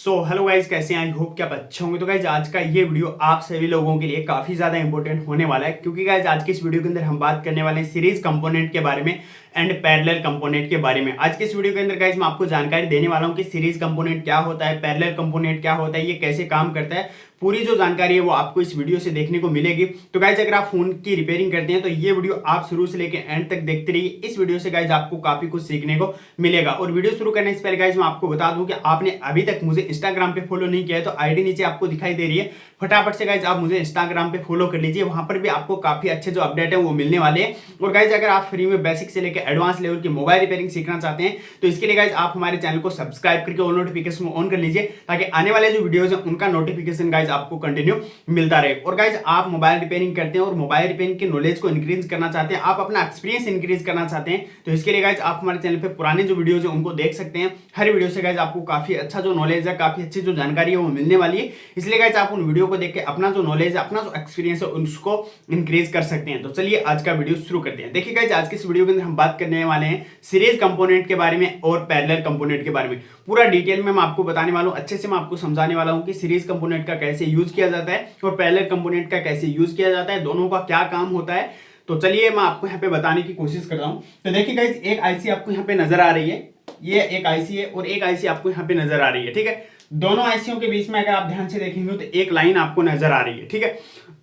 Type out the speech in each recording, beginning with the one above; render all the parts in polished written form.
Hello guys, कैसे हैं? I hope कि आप अच्छे होंगे। तो गाइज आज का ये वीडियो आप सभी लोगों के लिए काफी ज्यादा इंपॉर्टेंट होने वाला है, क्योंकि गाइज आज के इस वीडियो के अंदर हम बात करने वाले हैं सीरीज कंपोनेंट के बारे में एंड पैरेलल कंपोनेंट के बारे में। आज के इस वीडियो के अंदर गाइज मैं आपको जानकारी देने वाला हूं कि सीरीज कंपोनेंट क्या होता है, पैरेलल कंपोनेंट क्या होता है, ये कैसे काम करता है। पूरी जो जानकारी है वो आपको इस वीडियो से देखने को मिलेगी। तो गाइज अगर आप फोन की रिपेयरिंग करते हैं तो ये वीडियो आप शुरू से लेकर एंड तक देखते रहिए। इस वीडियो से गाइज आपको काफी कुछ सीखने को मिलेगा। और वीडियो शुरू करने से पहले गाइज मैं आपको बता दूं कि आपने अभी तक मुझे इंस्टाग्राम पे फॉलो नहीं किया है तो आईडी नीचे आपको दिखाई दे रही है, फटाफट से गाइज आप मुझे इंस्टाग्राम पे फॉलो कर लीजिए। वहां पर भी आपको काफी अच्छे जो अपडेट है वो मिलने वाले हैं। और गाइज अगर आप फ्री में बेसिक से लेकर एडवांस लेवल की मोबाइल रिपेयरिंग सीखना चाहते हैं तो इसके लिए गाइज आप हमारे चैनल को सब्सक्राइब करके ऑल नोटिफिकेशन ऑन कर लीजिए, ताकि आने वाले जो वीडियोज है उनका नोटिफिकेशन गाइज आपको कंटिन्यू मिलता रहे। और गाइज आप मोबाइल रिपेयरिंग करते हैं और मोबाइल रिपेयरिंग के नॉलेज को इंक्रीज करना चाहते हैं, आप अपना एक्सपीरियंस इंक्रीज करना चाहते हैं, तो इसके लिए गाइज आप हमारे चैनल पे पुराने जो वीडियोज है उनको देख सकते हैं। हर वीडियो से गाइज आपको काफी अच्छा जो नॉलेज है, काफी अच्छी जो जानकारी है वो मिलने वाली है। इसलिए गाइज आप उन वीडियो को देख के अपना जो नॉलेज है, अपना जो एक्सपीरियंस है उसको इंक्रीज कर सकते हैं। तो चलिए आज का वीडियो शुरू करते हैं। देखिए गाइज आज के इस वीडियो के अंदर हम बात करने वाले हैं सीरीज कंपोनेंट के बारे में और पैरेलल कंपोनेंट के बारे में। पूरा डिटेल में मैं आपको बताने वाला हूं, अच्छे से मैं आपको समझाने वाला हूं कि सीरीज कंपोनेंट का कैसे यूज किया जाता है और पैरेलल कंपोनेंट का कैसे यूज किया जाता है, दोनों का क्या काम होता है। तो चलिए मैं आपको यहाँ पे बताने की कोशिश कर रहा हूं। तो देखिए गाइज एक आईसी आपको यहाँ पे नजर आ रही है, ये एक आईसी है और एक आईसी आपको यहाँ पे नजर आ रही है। ठीक है, दोनों आईसीओं के बीच में अगर आप ध्यान से देखेंगे तो एक लाइन आपको नजर आ रही है। ठीक है,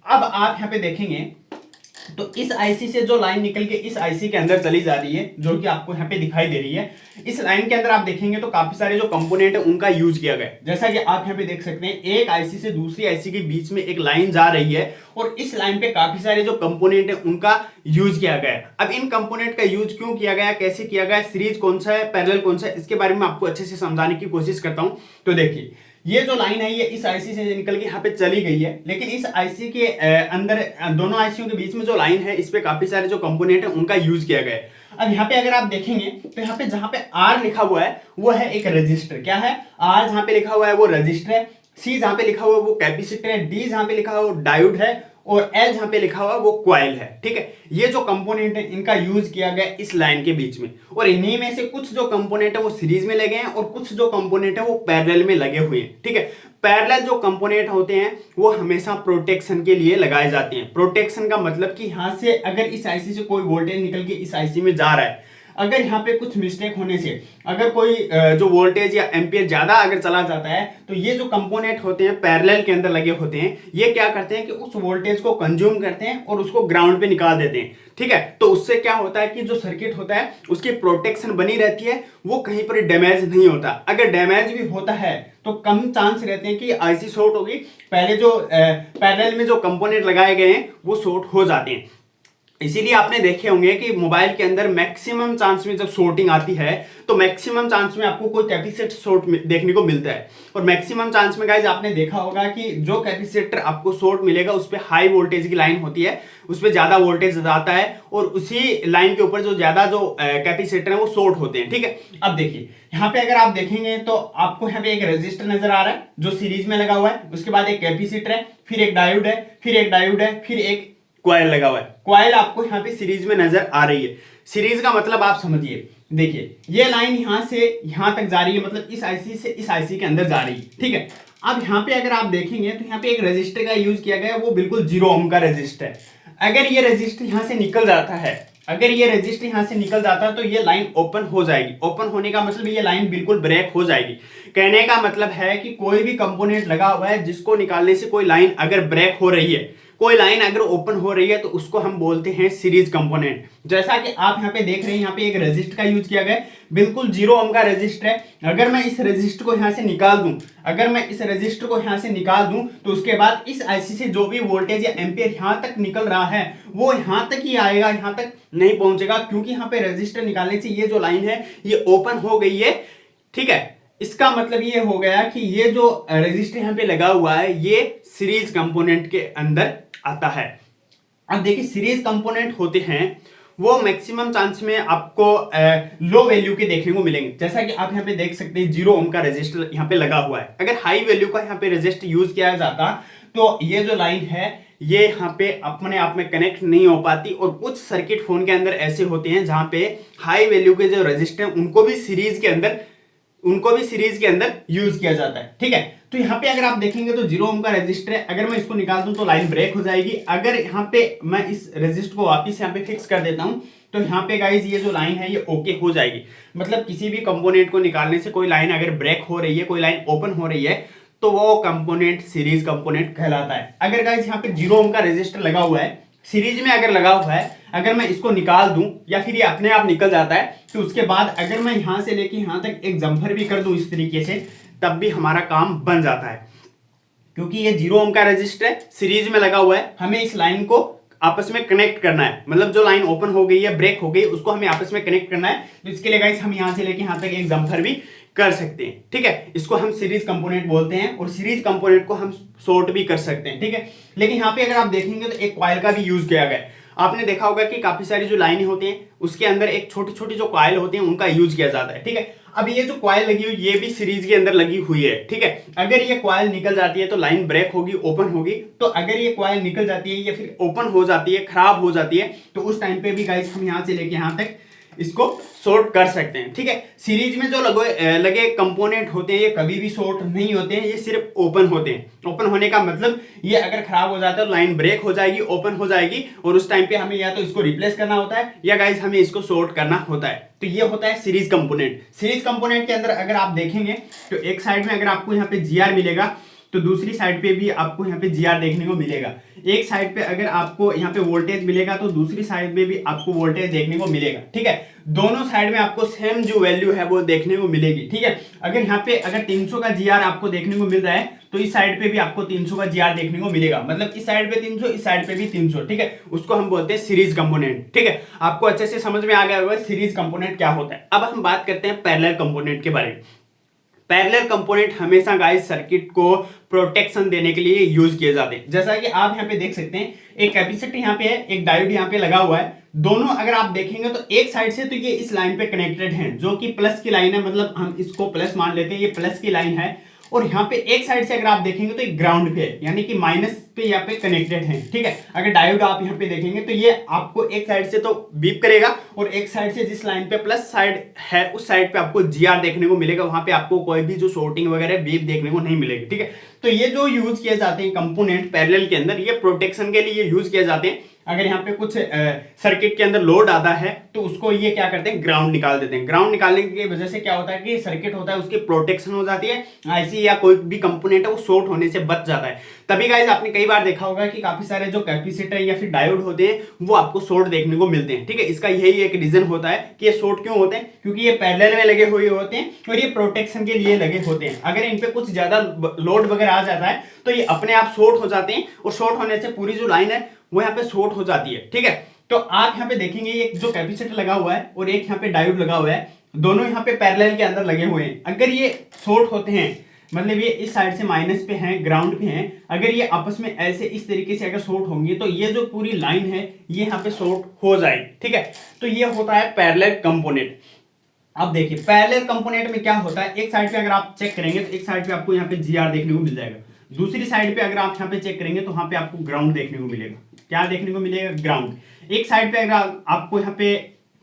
अब आप यहाँ पे देखेंगे तो इस आईसी से जो लाइन निकल के इस आईसी के अंदर चली जा रही है, जो कि आपको यहाँ पे दिखाई दे रही है, इस लाइन के अंदर आप देखेंगे तो काफी सारे जो कंपोनेंट है उनका यूज किया गया है। जैसा कि आप यहाँ पे देख सकते हैं एक आईसी से दूसरी आईसी के बीच में एक लाइन जा रही है और इस लाइन पे काफी सारे जो कंपोनेंट है उनका यूज किया गया है। अब इन कंपोनेंट का यूज क्यों किया गया, कैसे किया गया, सीरीज कौन सा है, पैरेलल कौन सा है, इसके बारे में आपको अच्छे से समझाने की कोशिश करता हूं। तो देखिए ये जो लाइन है ये इस आईसी से निकल के यहाँ पे चली गई है, लेकिन इस आईसी के अंदर दोनों आईसीओ के बीच में जो लाइन है इस पे काफी सारे जो कंपोनेंट है उनका यूज किया गया है। अब यहाँ पे अगर आप देखेंगे तो यहाँ पे जहां पे आर लिखा हुआ है वो है एक रजिस्टर। क्या है? आर जहां पे लिखा हुआ है वो रजिस्टर है, सी जहां पे लिखा हुआ है वो कैपेसिटर है, डी जहां पे लिखा हुआ है वो डायोड है और एल जहां पे लिखा हुआ है वो कॉइल है। ठीक है, ये जो कंपोनेंट है इनका यूज किया गया इस लाइन के बीच में। और इन्हीं में से कुछ जो कंपोनेंट है वो सीरीज में लगे हैं और कुछ जो कंपोनेंट है वो पैरेलल में लगे हुए हैं। ठीक है, पैरेलल जो कंपोनेंट होते हैं वो हमेशा प्रोटेक्शन के लिए लगाए जाते हैं। प्रोटेक्शन का मतलब कि यहां से अगर इस आईसी से कोई वोल्टेज निकल के इस आईसी में जा रहा है, अगर यहाँ पे कुछ मिस्टेक होने से अगर कोई जो वोल्टेज या एम्पियर ज्यादा अगर चला जाता है तो ये जो कंपोनेंट होते हैं पैरेलल के अंदर लगे होते हैं, ये क्या करते हैं कि उस वोल्टेज को कंज्यूम करते हैं और उसको ग्राउंड पे निकाल देते हैं। ठीक है, तो उससे क्या होता है कि जो सर्किट होता है उसकी प्रोटेक्शन बनी रहती है, वो कहीं पर डैमेज नहीं होता। अगर डैमेज भी होता है तो कम चांस रहते हैं कि आईसी शॉर्ट होगी, पहले जो पैरेलल में जो कंपोनेंट लगाए गए हैं वो शॉर्ट हो जाते हैं। इसीलिए आपने देखे होंगे कि मोबाइल के अंदर मैक्सिमम चांस में जब शॉर्टिंग आती है तो मैक्सिमम चांस में आपको कोई कैपेसिटर शॉर्ट देखने को मिलता है। और मैक्सिमम चांस में गाइज आपने देखा होगा कि जो कैपेसिटर आपको शॉर्ट मिलेगा उस पर हाई वोल्टेज की लाइन होती है, उस पर ज्यादा वोल्टेज आता है और उसी लाइन के ऊपर जो ज्यादा जो कैपेसिटर है वो शॉर्ट होते हैं। ठीक है, अब देखिए यहाँ पे अगर आप देखेंगे तो आपको यहाँ पे एक रेजिस्टर नजर आ रहा है जो सीरीज में लगा हुआ है, उसके बाद एक कैपेसिटर है, फिर एक डायोड है, फिर एक डायोड है, फिर एक कॉइल लगा हुआ है। कॉइल आपको यहाँ पे सीरीज में नजर आ रही है। सीरीज का मतलब आप समझिए, देखिए ये लाइन यहां से यहां तक जा रही है, मतलब इस आईसी से इस आईसी के अंदर जा रही है। ठीक है, अब यहाँ पे अगर आप देखेंगे तो यहाँ पे एक रजिस्टर का यूज किया गया है, वो बिल्कुल 0 ओम का रजिस्टर है। अगर ये रजिस्टर यहां से निकल जाता है, अगर ये रजिस्टर यहां से निकल जाता है तो ये लाइन ओपन हो जाएगी। ओपन होने का मतलब ये लाइन बिल्कुल ब्रेक हो जाएगी। कहने का मतलब है कि कोई भी कंपोनेंट लगा हुआ है जिसको निकालने से कोई लाइन अगर ब्रेक हो रही है, कोई लाइन अगर ओपन हो रही है तो उसको हम बोलते हैं सीरीज कंपोनेंट। जैसा कि आप यहाँ पे देख रहे हैं यहाँ पे एक रेजिस्टर का यूज किया गया है, बिल्कुल 0 ओम का रेजिस्टर है। अगर मैं इस रेजिस्टर को यहाँ से निकाल दूं, अगर मैं इस रेजिस्टर को यहाँ से निकाल दूं तो उसके बाद इस आईसी से जो भी वोल्टेज या एम्पियर यहाँ तक निकल रहा है वो यहाँ तक ही आएगा, यहाँ तक नहीं पहुंचेगा, क्योंकि यहाँ पे रेजिस्टर निकालने से ये जो लाइन है ये ओपन हो गई है। ठीक है, इसका मतलब ये हो गया कि ये जो रेजिस्टर यहाँ पे लगा हुआ है ये सीरीज कंपोनेंट के अंदर आता है। अब देखिए सीरीज कंपोनेंट होते हैं वो मैक्सिमम चांस में आपको लो वैल्यू के देखने को मिलेंगे। जैसा कि आप यहाँ पे देख सकते हैं 0 ओम का रेजिस्टर यहाँ पे लगा हुआ है। अगर हाई वैल्यू का यहाँ पे रेजिस्टर यूज किया जाता तो ये जो लाइन है ये यहाँ पे अपने आप में कनेक्ट नहीं हो पाती। और कुछ सर्किट फोन के अंदर ऐसे होते हैं जहां पे हाई वैल्यू के जो रेजिस्टर उनको भी सीरीज के अंदर उनको भी सीरीज के अंदर यूज किया जाता है। ठीक है, तो यहाँ पे अगर आप देखेंगे तो 0 ओम का रेजिस्टर है, अगर मैं इसको निकाल दूं तो लाइन ब्रेक हो जाएगी। अगर यहाँ पे मैं इस रेजिस्टर को वापस यहाँ पे फिक्स कर देता हूं तो यहाँ पे गाइज ये जो लाइन है ये ओके हो जाएगी। मतलब किसी भी कंपोनेंट को निकालने से कोई लाइन अगर ब्रेक हो रही है, कोई लाइन ओपन हो रही है, तो वो कंपोनेंट सीरीज कंपोनेंट कहलाता है। अगर गाइज यहाँ पे 0 ओम का रेजिस्टर लगा हुआ है, सीरीज में अगर लगा हुआ है, अगर मैं इसको निकाल दूं या फिर ये अपने आप निकल जाता है, तो उसके बाद अगर मैं यहां से लेके यहां तक एक जम्पर भी कर दूं इस तरीके से, तब भी हमारा काम बन जाता है। क्योंकि ये 0 ओम का रेजिस्टर है, सीरीज में लगा हुआ है, हमें इस लाइन को आपस में कनेक्ट करना है। मतलब जो लाइन ओपन हो गई है, ब्रेक हो गई, उसको हमें आपस में कनेक्ट करना है। तो इसके लिए गाइस हम यहां से लेके यहां तक एक जम्पर भी कर सकते हैं। ठीक है, इसको हम सीरीज कंपोनेंट बोलते हैं और सीरीज कंपोनेंट को हम शॉर्ट भी कर सकते हैं। ठीक है, लेकिन यहाँ पे अगर आप देखेंगे तो एक कॉइल का भी यूज किया गया है। आपने देखा होगा कि काफी सारी जो लाइनें होती हैं उसके अंदर एक छोटी छोटी जो कॉइल होती हैं उनका यूज किया जाता है। ठीक है, अब ये जो कॉइल लगी हुई ये भी सीरीज के अंदर लगी हुई है। ठीक है, अगर ये कॉइल निकल जाती है तो लाइन ब्रेक होगी, ओपन होगी। तो अगर ये कॉइल निकल जाती है या फिर ओपन हो जाती है, खराब हो जाती है, तो उस टाइम पे भी गाइस हम यहाँ से लेके यहाँ तक इसको शॉर्ट कर सकते हैं। ठीक है, सीरीज में जो लगे कंपोनेंट होते हैं ये कभी भी शॉर्ट नहीं होते हैं, ये सिर्फ ओपन होते हैं। ओपन होने का मतलब ये अगर खराब हो जाता है तो लाइन ब्रेक हो जाएगी, ओपन हो जाएगी, और उस टाइम पे हमें या तो इसको रिप्लेस करना होता है या गाइस हमें इसको शॉर्ट करना होता है। तो ये होता है सीरीज कंपोनेंट। सीरीज कंपोनेंट के अंदर अगर आप देखेंगे तो एक साइड में अगर आपको यहाँ पे GR मिलेगा तो दूसरी साइड पे भी आपको यहाँ पे GR देखने को मिलेगा। एक साइड पे अगर आपको यहाँ पे वोल्टेज मिलेगा तो दूसरी साइड में भी आपको वोल्टेज देखने को मिलेगा। ठीक है, दोनों साइड में आपको सेम जो वैल्यू है वो देखने को मिलेगी। ठीक है, अगर यहाँ पे अगर 300 का GR आपको देखने को मिल रहा है तो इस साइड पे भी आपको 300 का GR देखने को मिलेगा। मतलब इस साइड पे 300, इस साइड पे भी 300। ठीक है, उसको हम बोलते हैं सीरीज कंपोनेंट। ठीक है, आपको अच्छे से समझ में आ गया होगा सीरीज कंपोनेंट क्या होता है। अब हम बात करते हैं पैरेलल कंपोनेंट के बारे में। पैरेलल कंपोनेंट हमेशा गाइस सर्किट को प्रोटेक्शन देने के लिए यूज किए जाते हैं। जैसा कि आप यहाँ पे देख सकते हैं, एक कैपेसिटर यहाँ पे है, एक डायोड यहाँ पे लगा हुआ है। दोनों अगर आप देखेंगे तो एक साइड से तो ये इस लाइन पे कनेक्टेड है जो कि प्लस की लाइन है, मतलब हम इसको प्लस मान लेते हैं, ये प्लस की लाइन है। और यहाँ पे एक साइड से अगर आप देखेंगे तो एक ग्राउंड पे है, यानी कि माइनस पे यहाँ पे कनेक्टेड है। ठीक है, अगर डायोड आप यहाँ पे देखेंगे तो ये आपको एक साइड से तो बीप करेगा और एक साइड से जिस लाइन पे प्लस साइड है उस साइड पे आपको GR देखने को मिलेगा। वहां पे आपको कोई भी जो शॉर्टिंग वगैरह बीप देखने को नहीं मिलेगी। ठीक है, तो ये जो यूज किए जाते हैं कंपोनेंट पैरेलल के अंदर, ये प्रोटेक्शन के लिए यूज किए जाते हैं। अगर यहाँ पे कुछ सर्किट के अंदर लोड आता है तो उसको ये क्या करते हैं, ग्राउंड निकाल देते हैं। ग्राउंड निकालने की वजह से क्या होता है कि सर्किट होता है उसकी प्रोटेक्शन हो जाती है, आईसी या कोई भी कंपोनेंट है वो शॉर्ट होने से बच जाता है। तभी गाइस आपने कई बार देखा होगा कि काफी सारे जो कैपेसिटर या फिर डायोड होते हैं वो आपको शॉर्ट देखने को मिलते हैं। ठीक है, इसका यही एक रीजन होता है कि ये शॉर्ट क्यों होते हैं, क्योंकि ये पैरेलल में लगे हुए होते हैं और ये प्रोटेक्शन के लिए लगे होते हैं। अगर इन पे कुछ ज्यादा लोड वगैरह आ जाता है तो ये अपने आप शॉर्ट हो जाते हैं और शॉर्ट होने से पूरी जो लाइन है वो यहाँ पे शॉर्ट हो जाती है। ठीक है, तो आप यहाँ पे देखेंगे एक जो कैपेसिटर लगा हुआ है और एक यहाँ पे डायोड लगा हुआ है, दोनों यहाँ पे पैरेलल के अंदर लगे हुए हैं। अगर ये शॉर्ट होते हैं, मतलब ये इस साइड से माइनस पे हैं, ग्राउंड पे हैं, अगर ये आपस में ऐसे इस तरीके से अगर शॉर्ट होंगे तो ये जो पूरी लाइन है ये यहाँ पे शॉर्ट हो जाएगी। ठीक है, तो ये होता है पैरेलल कंपोनेंट। अब देखिए पैरेलल कंपोनेंट में क्या होता है, एक साइड पे अगर आप चेक करेंगे तो एक साइड पे आपको यहाँ पे GR देखने को मिल जाएगा, दूसरी साइड पे अगर आप यहाँ पे चेक करेंगे तो वहां पे आपको ग्राउंड देखने को मिलेगा। क्या देखने को मिलेगा, ग्राउंड। एक साइड पे अगर आपको यहाँ पे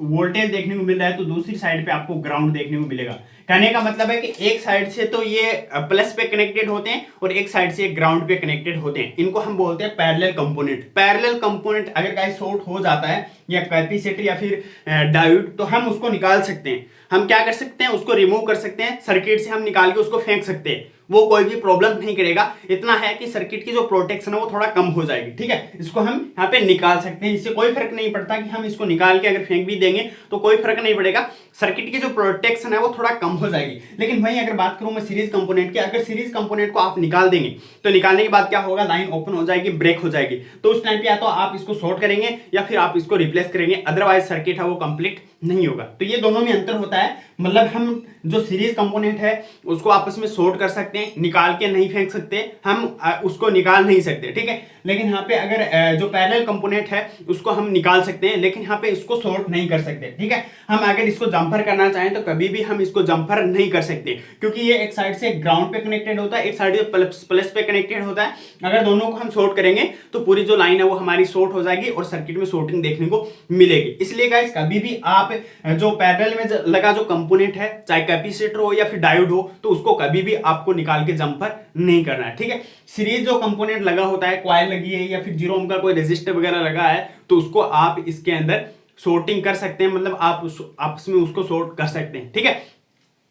वोल्टेज देखने को मिल रहा है तो दूसरी साइड पे आपको ग्राउंड देखने को मिलेगा। कहने का मतलब है कि एक साइड से तो ये प्लस पे कनेक्टेड होते हैं और एक साइड से ग्राउंड पे कनेक्टेड होते हैं। इनको हम बोलते हैं पैरेलल कंपोनेंट। पैरेलल कंपोनेंट अगर गाइस शॉर्ट हो जाता है या कैपेसिटर या फिर डायोड, तो हम उसको निकाल सकते हैं। हम क्या कर सकते हैं, उसको रिमूव कर सकते हैं, सर्किट से हम निकाल के उसको फेंक सकते हैं, वो कोई भी प्रॉब्लम नहीं करेगा। इतना है कि सर्किट की जो प्रोटेक्शन है वो थोड़ा कम हो जाएगी। ठीक है, इसको हम यहाँ पे निकाल सकते हैं, इससे कोई फर्क नहीं पड़ता कि हम इसको निकाल के अगर फेंक भी देंगे तो कोई फर्क नहीं पड़ेगा, सर्किट की जो प्रोटेक्शन है वो थोड़ा कम हो जाएगी। लेकिन वहीं अगर बात करूं मैं सीरीज कंपोनेंट की, अगर सीरीज कंपोनेंट को आप निकाल देंगे तो निकालने के बाद क्या होगा, लाइन ओपन हो जाएगी, ब्रेक हो जाएगी। तो उस टाइम पे या तो आप इसको शॉर्ट करेंगे या फिर आप इसको रिप्लेस करेंगे, अदरवाइज सर्किट है वो कंप्लीट नहीं होगा। तो ये दोनों में अंतर होता है। मतलब हम जो सीरीज कंपोनेंट है उसको आपस में शॉर्ट कर सकते हैं, निकाल के नहीं फेंक सकते, हम उसको निकाल नहीं सकते। ठीक है, लेकिन यहाँ पे अगर जो पैरेलल कंपोनेंट है उसको हम निकाल सकते हैं, लेकिन यहाँ पे इसको शॉर्ट नहीं कर सकते। ठीक है, हम अगर इसको जंपर करना चाहें तो कभी भी हम इसको जंपर नहीं कर सकते, क्योंकि ये एक साइड से ग्राउंड पे कनेक्टेड होता है, एक साइड से प्लस पे कनेक्टेड होता है। अगर दोनों को हम शॉर्ट करेंगे तो पूरी जो लाइन है वो हमारी शॉर्ट हो जाएगी और सर्किट में शॉर्टिंग देखने को मिलेगी। इसलिए गाइस कभी भी आप पे जो पैरेलल में लगा जो कंपोनेंट है, चाहे कैपेसिटर हो या फिर डायोड हो, तो उसको कभी भी आपको निकाल के जंपर नहीं करना है, ठीक है। सीरीज जो कंपोनेंट लगा होता है, कॉइल लगी है या फिर 0 ओम का कोई रेजिस्टर वगैरह लगा है, तो उसको आप इसके अंदर सोर्टिंग कर सकते हैं, मतलब आप आपस में उसको सोर्ट कर सकते हैं, ठीक है।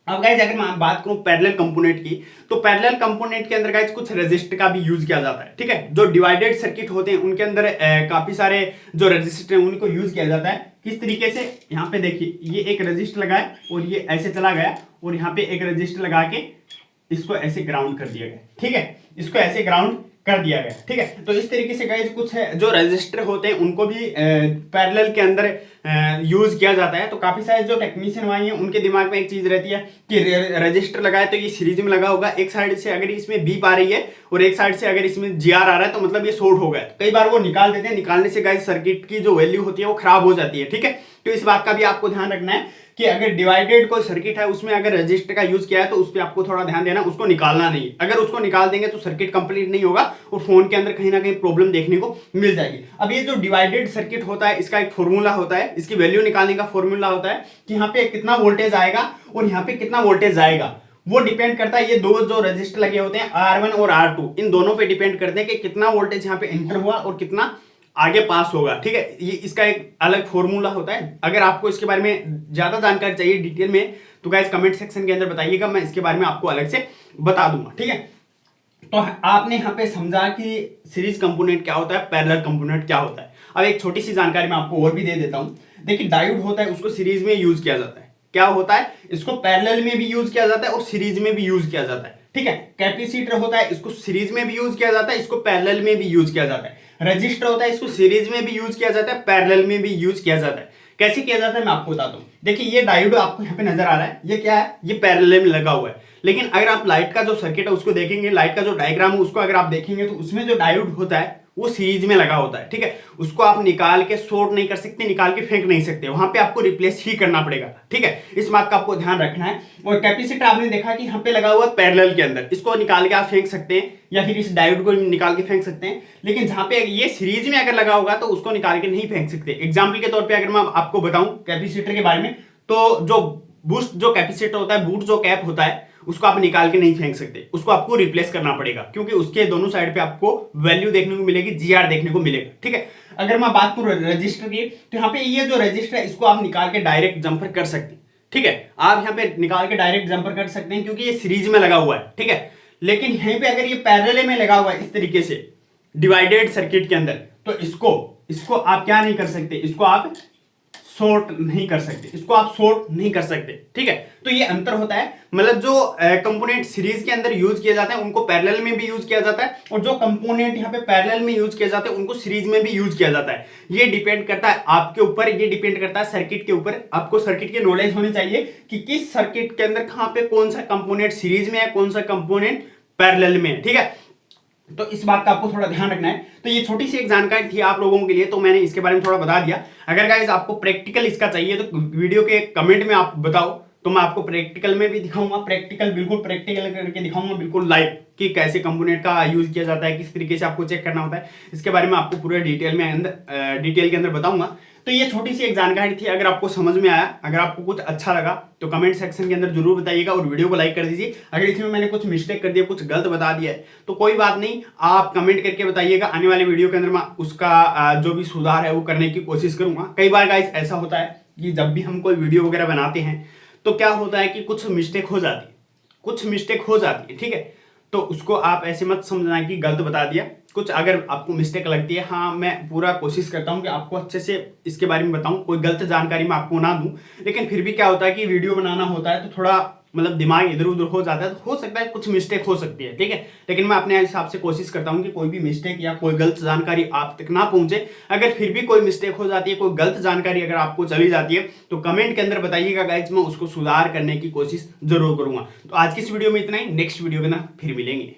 अब गाइज अगर मैं बात करूं पैरेलल कंपोनेंट की, तो पैरेलल कंपोनेंट के अंदर गाइज कुछ रेजिस्टर का भी यूज किया जाता है, ठीक है। जो डिवाइडेड सर्किट होते हैं उनके अंदर काफी सारे जो रेजिस्टर हैं उनको यूज किया जाता है। किस तरीके से, यहाँ पे देखिए, ये एक रेजिस्टर लगा है और ये ऐसे चला गया और यहाँ पे एक रेजिस्टर लगा के इसको ऐसे ग्राउंड कर दिया गया, ठीक है, इसको ऐसे ग्राउंड कर दिया गया, ठीक है। तो इस तरीके से गाइस कुछ है जो रेजिस्टर होते हैं उनको भी पैरेलल के अंदर यूज किया जाता है। तो काफी सारे जो टेक्नीशियन भाई हैं उनके दिमाग में एक चीज रहती है कि रजिस्टर लगाए तो ये सीरीज में लगा होगा, एक साइड से अगर इसमें बीप आ रही है और एक साइड से अगर इसमें जीआर आ रहा है तो मतलब ये शॉर्ट हो गया। कई बार वो निकाल देते हैं, निकालने से गाइस सर्किट की जो वैल्यू होती है वो खराब हो जाती है, ठीक है। तो इस बात का भी आपको ध्यान रखना है कि अगर डिवाइडेड कोई सर्किट है उसमें अगर रजिस्टर का यूज किया है तो उस पर आपको थोड़ा ध्यान देना, उसको निकालना नहीं। अगर उसको निकाल देंगे तो सर्किट कंप्लीट नहीं होगा और फोन के अंदर कहीं ना कहीं प्रॉब्लम देखने को मिल जाएगी। अब ये जो डिवाइडेड सर्किट होता है इसका एक फॉर्मूला होता है, इसकी वैल्यू निकालने का फॉर्मूला होता है कि यहाँ पे कितना वोल्टेज आएगा और यहाँ पे कितना वोल्टेज जाएगा। वो डिपेंड करता है, ये दो जो रजिस्टर लगे होते हैं R1 और R2, इन दोनों पे डिपेंड करते हैं कि कितना वोल्टेज यहाँ पे एंटर हुआ और कितना आगे पास होगा, ठीक है। ये इसका एक अलग फॉर्मूला होता है। अगर आपको इसके बारे में ज्यादा जानकारी चाहिए डिटेल में तो गाइस कमेंट सेक्शन के अंदर बताइएगा, मैं इसके बारे में आपको अलग से बता दूंगा, ठीक है। तो आपने यहाँ पे समझा कि सीरीज कंपोनेंट क्या होता है, पैरेलल कंपोनेंट क्या होता है। अब एक छोटी सी जानकारी मैं आपको और भी दे देता हूँ। देखिए डायोड होता है उसको सीरीज में यूज किया जाता है, क्या होता है, इसको पैरेलल में भी यूज किया जाता है और सीरीज में भी यूज किया जाता है, ठीक है। कैपेसिटर होता है इसको सीरीज में भी यूज किया जाता है, इसको पैरेलल में भी यूज किया जाता है। रजिस्टर होता है इसको सीरीज में भी यूज किया जाता है, पैरेलल में भी यूज किया जाता है। कैसे किया जाता है मैं आपको बताता हूं। देखिए ये डायोड आपको यहाँ पे नजर आ रहा है, ये क्या है, ये पैरेलल में लगा हुआ है। लेकिन अगर आप लाइट का जो सर्किट है उसको देखेंगे, लाइट का जो डायग्राम है उसको अगर आप देखेंगे तो उसमें जो डायोड होता है वो सीरीज में लगा होता है, ठीक है। उसको आप निकाल के शॉर्ट नहीं कर सकते, निकाल के फेंक नहीं सकते, वहां पे आपको रिप्लेस ही करना पड़ेगा, ठीक है। इस बात का आपको ध्यान रखना है। और कैपेसिटर आपने देखा कि यहाँ पे लगा हुआ है पैरेलल के अंदर, इसको निकाल के आप फेंक सकते हैं या फिर इस डायोड को निकाल के फेंक सकते हैं। लेकिन जहां पे ये सीरीज में अगर लगा होगा तो उसको निकाल के नहीं फेंक सकते। एग्जाम्पल के तौर पर अगर मैं आपको बताऊं कैपेसिटर के बारे में, तो जो बूस्ट जो कैपेसिटर होता है, बूट जो कैप होता है, उसको आप निकाल के नहीं फेंक सकते, उसको आपको रिप्लेस करना पड़ेगा, क्योंकि उसके दोनों साइड पे आपको वैल्यू देखने को मिलेगी, जीआर देखने को मिलेगा, ठीक है। अगर मैं बात करूं रजिस्टर की, तो यहाँ पे ये जो रजिस्टर है इसको आप निकाल के डायरेक्ट जंपर कर सकते हैं, ठीक है। आप यहाँ पे निकाल के डायरेक्ट जंपर कर सकते हैं क्योंकि ये सीरीज में लगा हुआ है, ठीक है। लेकिन यहीं पे अगर ये पैरेलल में लगा हुआ है इस तरीके से डिवाइडेड सर्किट के अंदर, तो इसको आप क्या नहीं कर सकते, इसको आप शॉर्ट नहीं कर सकते, इसको आप शॉर्ट नहीं कर सकते, ठीक है। तो ये अंतर होता है, मतलब जो कंपोनेंट सीरीज के अंदर यूज किए जाते हैं उनको पैरेलल में भी यूज किया जाता है, और जो कंपोनेंट यहाँ पे पैरेलल में यूज किए जाते हैं उनको सीरीज में भी यूज किया जाता है। ये डिपेंड करता है आपके ऊपर, ये डिपेंड करता है सर्किट के ऊपर। आपको सर्किट की नॉलेज होनी चाहिए कि किस सर्किट के अंदर कहाँ पे कौन सा कंपोनेंट सीरीज में है, कौन सा कंपोनेंट पैरेलल में है, ठीक है। तो इस बात का आपको थोड़ा ध्यान रखना है। तो ये छोटी सी एक जानकारी थी आप लोगों के लिए, तो मैंने इसके बारे में थोड़ा बता दिया। अगर गाइस आपको प्रैक्टिकल इसका चाहिए तो वीडियो के कमेंट में आप बताओ, तो मैं आपको प्रैक्टिकल में भी दिखाऊंगा, प्रैक्टिकल बिल्कुल प्रैक्टिकल करके दिखाऊंगा, बिल्कुल लाइव, कि कैसे कंपोनेंट का यूज किया जाता है, किस तरीके से आपको चेक करना होता है, इसके बारे में आपको पूरे डिटेल के अंदर बताऊंगा। तो ये छोटी सी एक जानकारी थी। अगर आपको समझ में आया, अगर आपको कुछ अच्छा लगा तो कमेंट सेक्शन के अंदर जरूर बताइएगा और वीडियो को लाइक कर दीजिए। अगर इसमें मैंने कुछ मिस्टेक कर दिया, कुछ गलत बता दिया है तो कोई बात नहीं, आप कमेंट करके बताइएगा। आने वाले वीडियो के अंदर मैं उसका जो भी सुधार है वो करने की कोशिश करूंगा। कई बार गाइस ऐसा होता है कि जब भी हम कोई वीडियो वगैरह बनाते हैं तो क्या होता है कि कुछ मिस्टेक हो जाती है, ठीक है। तो उसको आप ऐसे मत समझना कि गलत बता दिया। कुछ अगर आपको मिस्टेक लगती है, हाँ मैं पूरा कोशिश करता हूँ कि आपको अच्छे से इसके बारे में बताऊँ, कोई गलत जानकारी मैं आपको ना दूँ। लेकिन फिर भी क्या होता है कि वीडियो बनाना होता है तो थोड़ा मतलब दिमाग इधर उधर हो जाता है, तो हो सकता है कुछ मिस्टेक हो सकती है, ठीक है। लेकिन मैं अपने हिसाब से कोशिश करता हूँ कि कोई भी मिस्टेक या कोई गलत जानकारी आप तक ना पहुंचे। अगर फिर भी कोई मिस्टेक हो जाती है, कोई गलत जानकारी अगर आपको चली जाती है तो कमेंट के अंदर बताइएगा गाइस, मैं उसको सुधार करने की कोशिश जरूर करूंगा। तो आज की इस वीडियो में इतना ही, नेक्स्ट वीडियो के अंदर फिर मिलेंगे।